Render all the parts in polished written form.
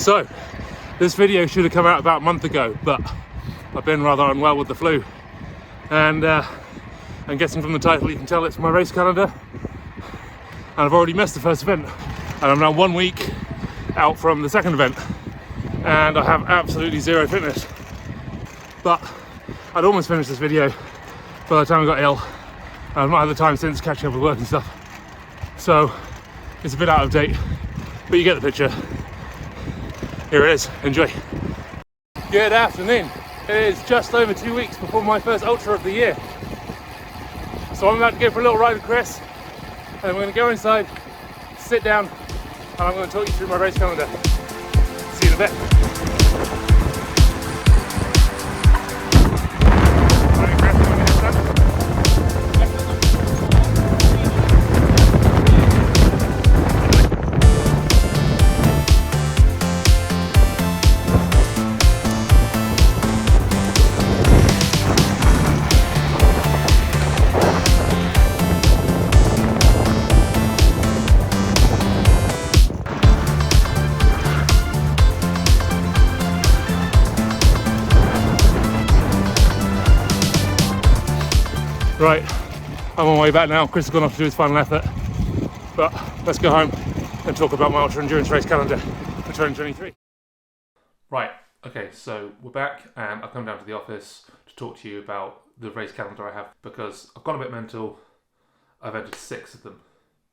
So, this video should have come out about a month ago, but I've been rather unwell with the flu. And I'm guessing from the title you can tell it's my race calendar. And I've already missed the first event. And I'm now 1 week out from the second event. And I have absolutely zero fitness. But I'd almost finished this video by the time I got ill. And I've not had the time since catching up with work and stuff. So, it's a bit out of date, but you get the picture. Here it is, enjoy. Good afternoon. It is just over 2 weeks before my first ultra of the year. So I'm about to go for a little ride with Chris, and we're going to go inside, sit down, and I'm going to talk you through my race calendar. See you in a bit. Right, I'm on my way back now. Chris has gone off to do his final effort, but let's go home and talk about my ultra endurance race calendar for 2023. Right, okay, so we're back and I've come down to the office to talk to you about the race calendar I have because I've gone a bit mental. I've entered 6 of them,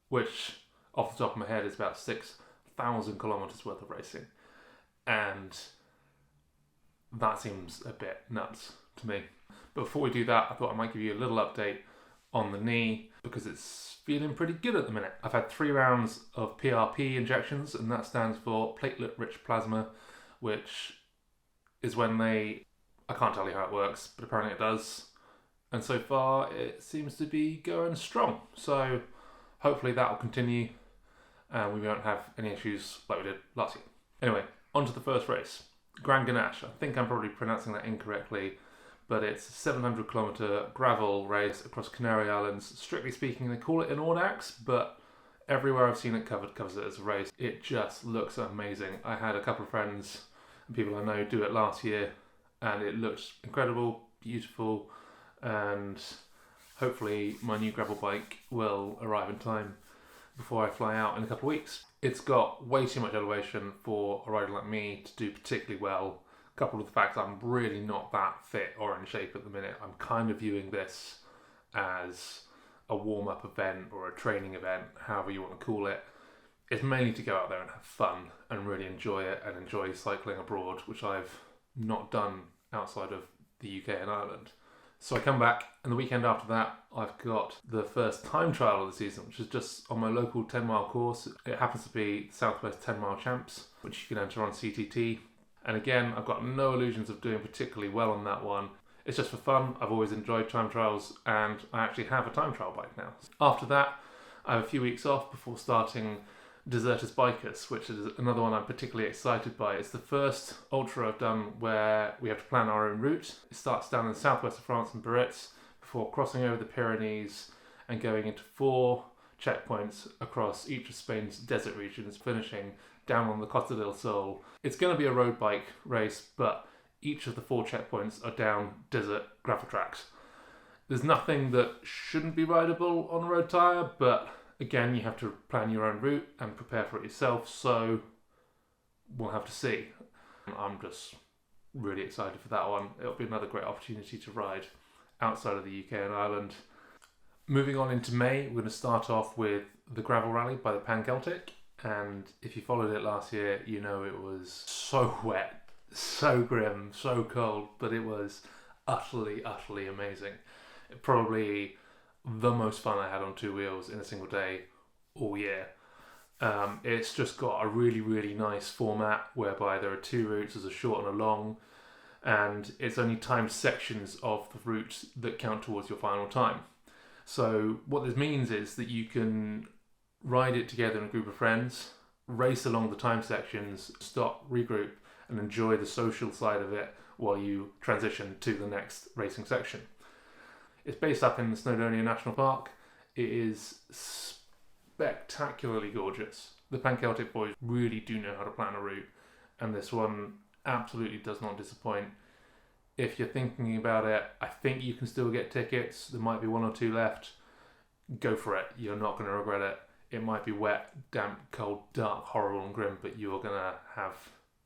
which off the top of my head is about 6,000 kilometers worth of racing, and that seems a bit nuts to me. But before we do that, I thought I might give you a little update on the knee because it's feeling pretty good at the minute. I've had 3 rounds of PRP injections, and that stands for platelet-rich plasma, which is when I can't tell you how it works, but apparently it does. And so far, it seems to be going strong. So hopefully that will continue and we won't have any issues like we did last year. Anyway, on to the first race. Grand Ganache. I think I'm probably pronouncing that incorrectly, but it's a 700 kilometer gravel race across Canary Islands. Strictly speaking, they call it an Audax, but everywhere I've seen it covered covers it as a race. It just looks amazing. I had a couple of friends and people I know do it last year, and it looks incredible, beautiful, and hopefully my new gravel bike will arrive in time before I fly out in a couple of weeks. It's got way too much elevation for a rider like me to do particularly well, coupled with the fact that I'm really not that fit or in shape at the minute. I'm kind of viewing this as a warm-up event or a training event, however you want to call it. It's mainly to go out there and have fun and really enjoy it and enjoy cycling abroad, which I've not done outside of the UK and Ireland. So I come back, and the weekend after that, I've got the first time trial of the season, which is just on my local 10-mile course. It happens to be Southwest 10-mile Champs, which you can enter on CTT. And again, I've got no illusions of doing particularly well on that one. It's just for fun. I've always enjoyed time trials, and I actually have a time trial bike now. After that, I have a few weeks off before starting Deserters Bikers, which is another one I'm particularly excited by. It's the first ultra I've done where we have to plan our own route. It starts down in the southwest of France in Biarritz before crossing over the Pyrenees and going into 4 checkpoints across each of Spain's desert regions, finishing down on the Costa del Sol. It's going to be a road bike race, but each of the 4 checkpoints are down desert gravel tracks. There's nothing that shouldn't be rideable on a road tyre, but again, you have to plan your own route and prepare for it yourself, so we'll have to see. I'm just really excited for that one. It'll be another great opportunity to ride outside of the UK and Ireland. Moving on into May, we're going to start off with the Gravel Rally by the Pan Celtic, and if you followed it last year, you know it was so wet, so grim, so cold, but it was utterly, utterly amazing. Probably the most fun I had on 2 wheels in a single day all year. It's just got a really, really nice format whereby there are 2 routes, there's a short and a long, and it's only timed sections of the route that count towards your final time. So what this means is that you can ride it together in a group of friends, race along the time sections, stop, regroup, and enjoy the social side of it while you transition to the next racing section. It's based up in the Snowdonia National Park. It is spectacularly gorgeous. The Pan Celtic boys really do know how to plan a route, and this one absolutely does not disappoint. If you're thinking about it, I think you can still get tickets. There might be 1 or 2 left. Go for it. You're not going to regret it. It might be wet, damp, cold, dark, horrible and grim, but you're going to have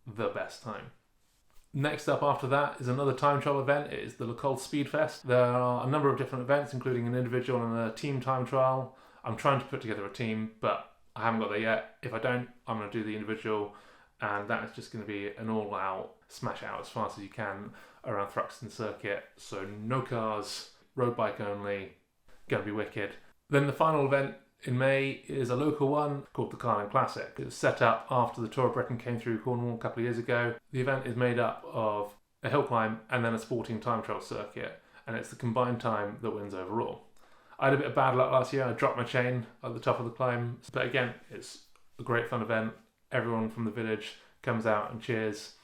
the best time. Next up after that is another time trial event. It is the Le Col Speed Fest. There are a number of different events, including an individual and a team time trial. I'm trying to put together a team, but I haven't got there yet. If I don't, I'm going to do the individual, and that is just going to be an all-out smash out as fast as you can around Thruxton Circuit. So no cars, road bike only, going to be wicked. Then the final event in May is a local one called the Carling Classic. It was set up after the Tour of Britain came through Cornwall a couple of years ago. The event is made up of a hill climb and then a sporting time trial circuit, and it's the combined time that wins overall. I had a bit of bad luck last year. I dropped my chain at the top of the climb, but again, it's a great fun event. Everyone from the village comes out and cheers.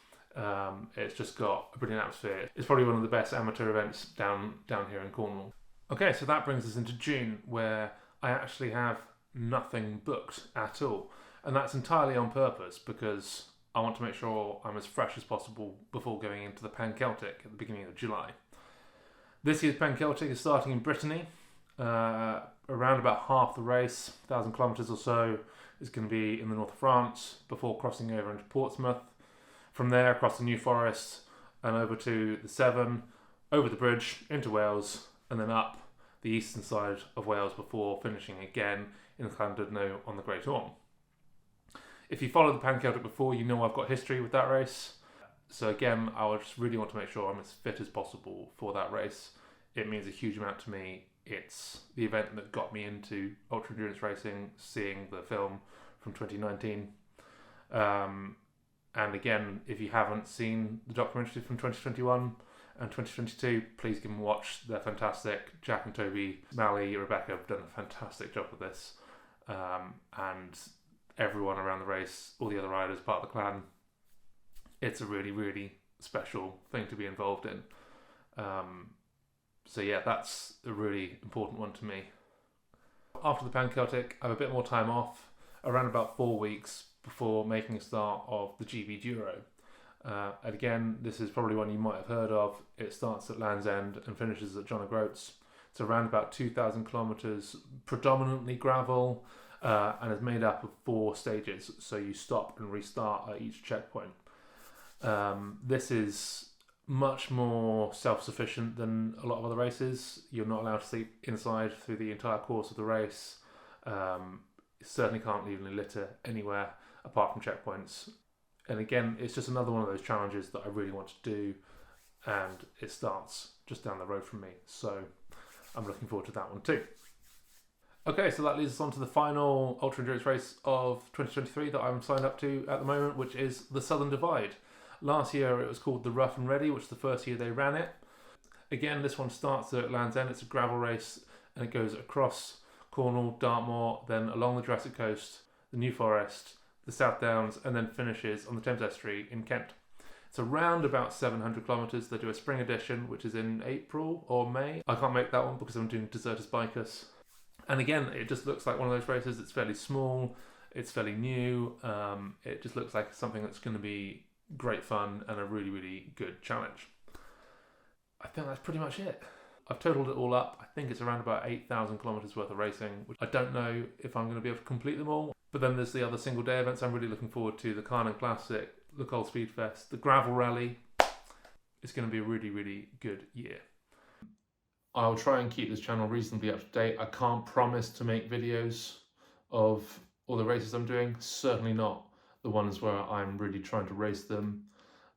It's just got a brilliant atmosphere. It's probably one of the best amateur events down here in Cornwall. Okay, so that brings us into June, where I actually have nothing booked at all. And that's entirely on purpose because I want to make sure I'm as fresh as possible before going into the Pan Celtic at the beginning of July. This year's Pan Celtic is starting in Brittany. Around about half the race, 1,000 kilometres or so, is going to be in the north of France before crossing over into Portsmouth. From there, across the New Forest and over to the Severn, over the bridge into Wales, and then up the eastern side of Wales before finishing again in Llandudno on the Great Orme. If you followed the Pan Celtic before, you know I've got history with that race. So again, I would just really want to make sure I'm as fit as possible for that race. It means a huge amount to me. It's the event that got me into ultra endurance racing, seeing the film from 2019. And again, if you haven't seen the documentary from 2021 and 2022, please give them a watch. They're fantastic. Jack and Toby, Mally, Rebecca have done a fantastic job with this. And everyone around the race, all the other riders, part of the clan, it's a really, really special thing to be involved in. So yeah, that's a really important one to me. After the Pan Celtic, I have a bit more time off, around about 4 weeks before making a start of the GB Duro. And again, this is probably one you might have heard of. It starts at Land's End and finishes at John O'Groats. It's around about 2,000 kilometres, predominantly gravel, and is made up of 4 stages. So you stop and restart at each checkpoint. This is much more self-sufficient than a lot of other races. You're not allowed to sleep inside through the entire course of the race. You certainly can't leave any litter anywhere apart from checkpoints. And again, it's just another one of those challenges that I really want to do, and it starts just down the road from me. So I'm looking forward to that one too. Okay, so that leads us on to the final ultra endurance race of 2023 that I'm signed up to at the moment, which is the Southern Divide. Last year it was called the Rough and Ready, which is the first year they ran it. Again, this one starts at Land's End. It's a gravel race and it goes across Cornwall, Dartmoor, then along the Jurassic Coast, the New Forest, the South Downs, and then finishes on the Thames Estuary in Kent. It's around about 700 kilometres. They do a spring edition, which is in April or May. I can't make that one because I'm doing Deserters Bikers. And again, it just looks like one of those races. It's fairly small, it's fairly new. It just looks like something that's going to be great fun and a really, really good challenge. I think that's pretty much it. I've totaled it all up. I think it's around about 8,000 kilometres worth of racing, which I don't know if I'm going to be able to complete them all. But then there's the other single day events. I'm really looking forward to the Carling Classic, the Col Speed Fest, the Gravel Rally. It's going to be a really, really good year. I'll try and keep this channel reasonably up to date. I can't promise to make videos of all the races I'm doing. Certainly not the ones where I'm really trying to race them.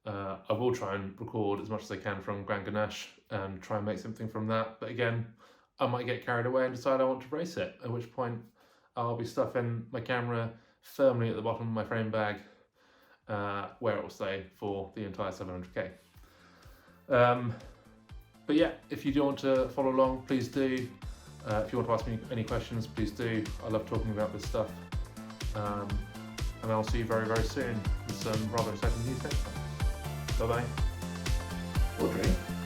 I will try and record as much as I can from Grand Ganesh and try and make something from that. But again, I might get carried away and decide I want to race it, at which point I'll be stuffing my camera firmly at the bottom of my frame bag where it will stay for the entire 700k. But yeah, if you do want to follow along, please do. If you want to ask me any questions, please do. I love talking about this stuff. And I'll see you very, very soon with some rather exciting news next time. Bye-bye. Audrey?